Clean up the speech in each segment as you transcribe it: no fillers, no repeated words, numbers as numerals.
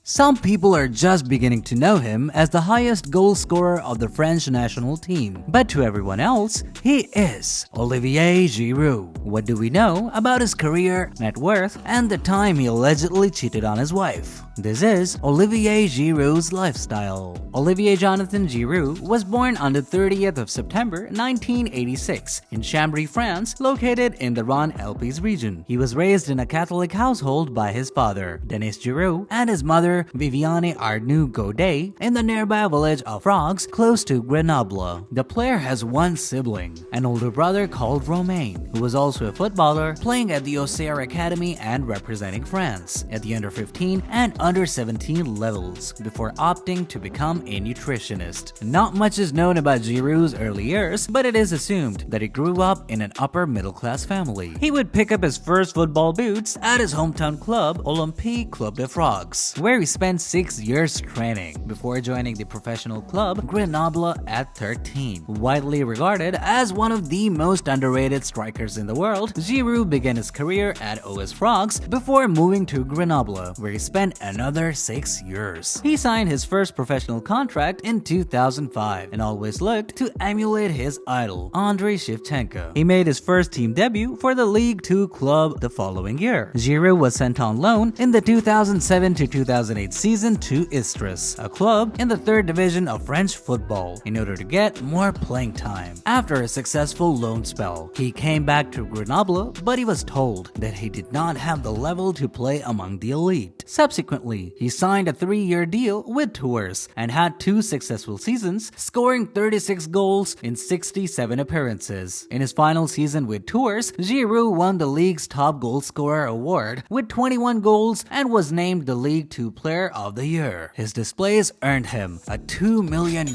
Some people are just beginning to know him as the highest goal scorer of the French national team, but to everyone else, he is Olivier Giroud. What do we know about his career, net worth, and the time he allegedly cheated on his wife? This is Olivier Giroud's lifestyle. Olivier Jonathan Giroud was born on the 30th of September 1986 in Chambry, France, located in the Rhône-Alpes region. He was raised in a Catholic household by his father, Denis Giroud, and his mother, Viviane Arnoux-Godet, in the nearby village of Frogs, close to Grenoble. The player has one sibling, an older brother called Romain, who was also a footballer, playing at the Auxerre Academy and representing France at the under-15 and under-17 levels, before opting to become a nutritionist. Not much is known about Giroud's early years, but it is assumed that he grew up in an upper-middle-class family. He would pick up his first football boots at his hometown club, Olympique Club de Frogs, where he spent 6 years training before joining the professional club Grenoble at 13. Widely regarded as one of the most underrated strikers in the world, Giroud began his career at OS Frogs before moving to Grenoble, where he spent another 6 years. He signed his first professional contract in 2005 and always looked to emulate his idol, Andrei Shevchenko. He made his first team debut for the League 2 club the following year. Giroud was sent on loan in the 2007-2008 season to Istres, a club in the 3rd division of French football, in order to get more playing time. After a successful loan spell, he came back to Grenoble, but he was told that he did not have the level to play among the elite. Subsequently, he signed a 3-year deal with Tours and had 2 successful seasons, scoring 36 goals in 67 appearances. In his final season with Tours, Giroud won the league's top goal scorer award with 21 goals and was named the League 2 Player of the Year. His displays earned him a €2 million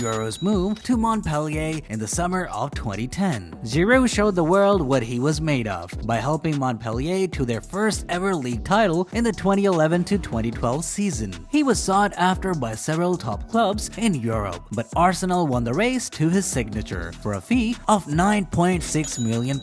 move to Montpellier in the summer of 2010. Giroud showed the world what he was made of by helping Montpellier to their first ever league title in the 2011-2012 season. He was sought after by several top clubs in Europe, but Arsenal won the race to his signature for a fee of £9.6 million.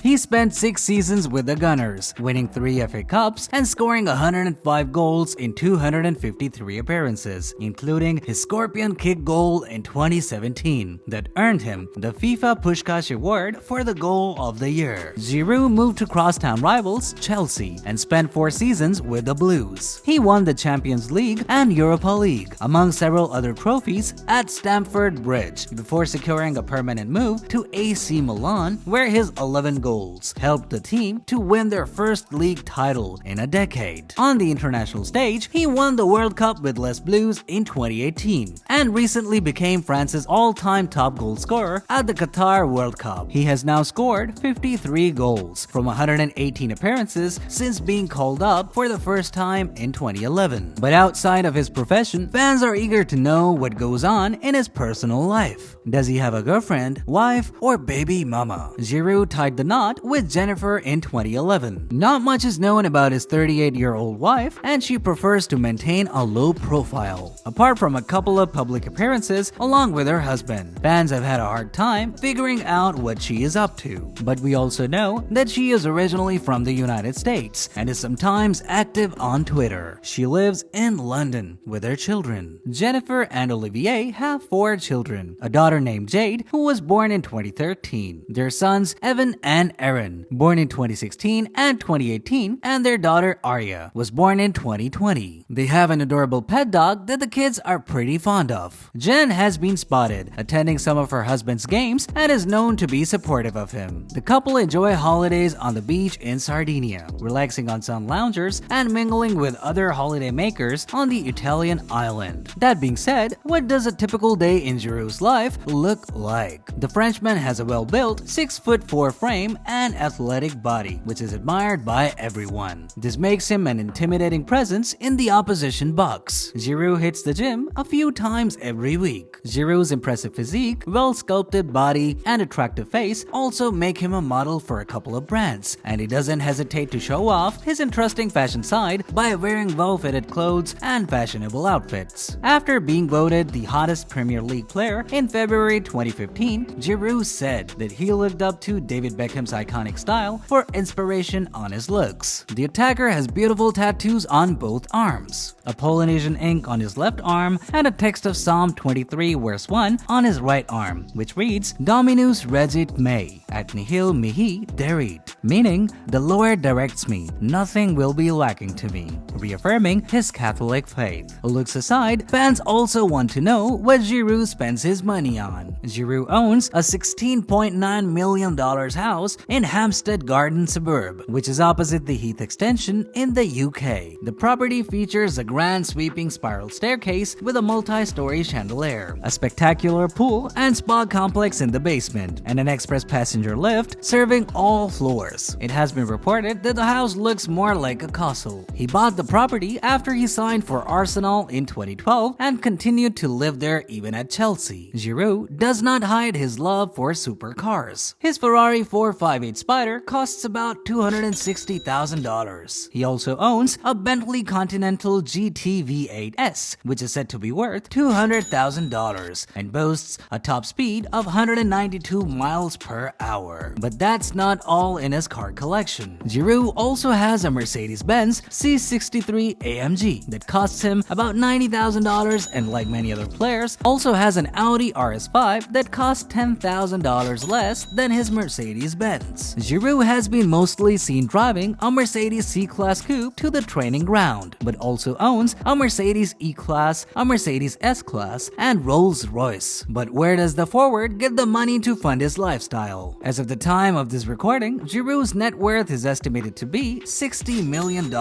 He spent 6 seasons with the Gunners, winning 3 FA Cups and scoring 105 goals in 253 appearances, including his scorpion kick goal in 2017 that earned him the FIFA Puskás Award for the goal of the year. Giroud moved to crosstown rivals Chelsea and spent 4 seasons with the Blues. He won the Champions League and Europa League, among several other trophies, at Stamford Bridge before securing a permanent move to AC Milan, where his 11 goals helped the team to win their first league title in a decade. On the international stage, he won the World Cup with Les Blues in 2018 and recently became France's all-time top goal scorer at the Qatar World Cup. He has now scored 53 goals from 118 appearances since being called up for the first time in 2011. But outside of his profession, fans are eager to know what goes on in his personal life. Does he have a girlfriend, wife, or baby mama? Giroud tied the knot with Jennifer in 2011. Not much is known about his 38-year-old wife, and she prefers to maintain a low profile. Apart from a couple of public appearances along with her husband, fans have had a hard time figuring out what she is up to. But we also know that she is originally from the United States and is sometimes active on Twitter. She lives in London with her children. Jennifer and Olivier have 4 children, a daughter named Jade, who was born in 2013, their sons Evan and Aaron, born in 2016 and 2018, and their daughter Arya was born in 2020. They have an adorable pet dog that the kids are pretty fond of. Jen has been spotted attending some of her husband's games and is known to be supportive of him. The couple enjoy holidays on the beach in Sardinia, relaxing on sun loungers and mingling with other holiday makers on the Italian island. That being said, what does a typical day in Giroud's life look like? The Frenchman has a well-built 6'4" frame and athletic body, which is admired by everyone. This makes him an intimidating presence in the opposition box. Giroud hits the gym a few times every week. Giroud's impressive physique, well-sculpted body, and attractive face also make him a model for a couple of brands, and he doesn't hesitate to show off his interesting fashion side by wearing well-fitted clothes and fashionable outfits. After being voted the hottest Premier League player in February 2015, Giroud said that he looked up to David Beckham's iconic style for inspiration on his looks. The attacker has beautiful tattoos on both arms, a Polynesian ink on his left arm, and a text of Psalm 23 verse 1 on his right arm, which reads, Dominus regit me, et nihil mihi derit, meaning, the Lord directs me, nothing will be lacking to me, reaffirming his Catholic faith. Looks aside, fans also want to know what Giroud spends his money on. Giroud owns a $16.9 million house in Hampstead Garden suburb, which is opposite the Heath extension in the UK. The property features a grand sweeping spiral staircase with a multi-story chandelier, a spectacular pool and spa complex in the basement, and an express passenger lift serving all floors. It has been reported that the house looks more like a castle. He bought the property after he signed for Arsenal in 2012 and continued to live there even at Chelsea. Giroud does not hide his love for supercars. His Ferrari 458 Spider costs about $260,000. He also owns a Bentley Continental GT V8S, which is said to be worth $200,000 and boasts a top speed of 192 miles per hour. But that's not all in his car collection. Giroud also has a Mercedes-Benz C63 AMG that costs him about $90,000 and, like many other players, also has an Audi RS5 that costs $10,000 less than his Mercedes-Benz. Giroud has been mostly seen driving a Mercedes C-Class Coupe to the training ground, but also owns a Mercedes E-Class, a Mercedes S-Class, and Rolls-Royce. But where does the forward get the money to fund his lifestyle? As of the time of this recording, Giroud's net worth is estimated to be $60 million,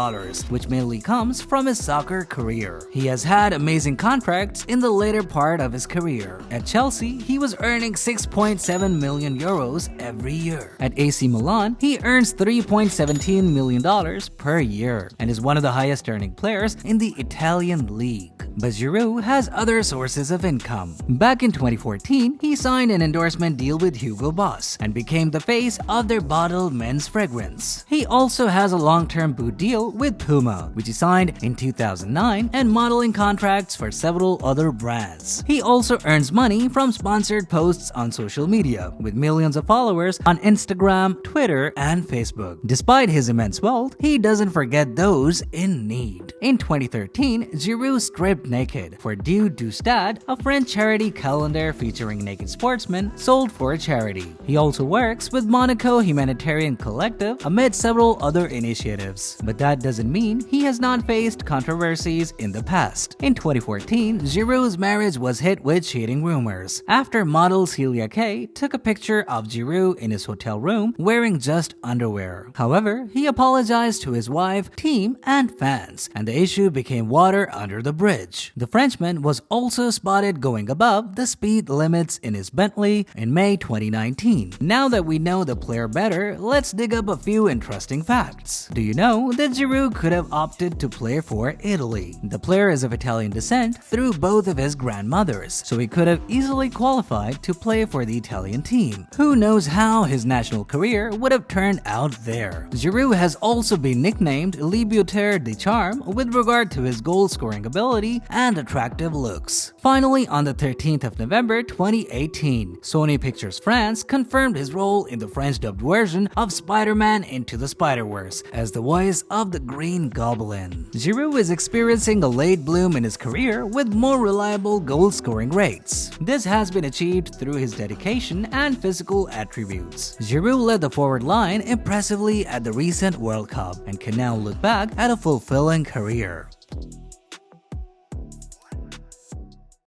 which mainly comes from his soccer career. He has had amazing contracts in the later part of his career. At Chelsea, he was earning 6.7 million euros every year. At AC Milan, he earns $3.17 million per year and is one of the highest earning players in the Italian league. But Giroud has other sources of income. Back in 2014, he signed an endorsement deal with Hugo Boss and became the face of their bottled men's fragrance. He also has a long-term boot deal with Puma, which he signed in 2009, and modeling contracts for several other brands. He also earns money from sponsored posts on social media, with millions of followers on Instagram, Twitter, and Facebook. Despite his immense wealth, he doesn't forget those in need. In 2013, Giroud stripped naked for Dieu du Stade, a French charity calendar featuring naked sportsmen sold for charity. He also works with Monaco Humanitarian Collective amid several other initiatives. But that doesn't mean he has not faced controversies in the past. In 2014, Giroud's marriage was hit with cheating rumors after model Celia Kay took a picture of Giroud in his hotel room wearing just underwear. However, he apologized to his wife, team, and fans, and the issue became water under the bridge. The Frenchman was also spotted going above the speed limits in his Bentley in May 2019. Now that we know the player better, let's dig up a few interesting facts. Do you know that Giroud could have opted to play for Italy? The player is of Italian descent through both of his grandmothers, so he could have easily qualified to play for the Italian team. Who knows how his national career would have turned out there. Giroud has also been nicknamed Le Buteur de Charme with regard to his goal-scoring ability and attractive looks. Finally, on the 13th of November 2018, Sony Pictures France confirmed his role in the French-dubbed version of Spider-Man Into the Spider-Verse as the voice of the Green Goblin. Giroud is experiencing a late bloom in his career with more reliable goal-scoring rates. This has been achieved through his dedication and physical attributes. Giroud led the forward line impressively at the recent World Cup and can now look back at a fulfilling career.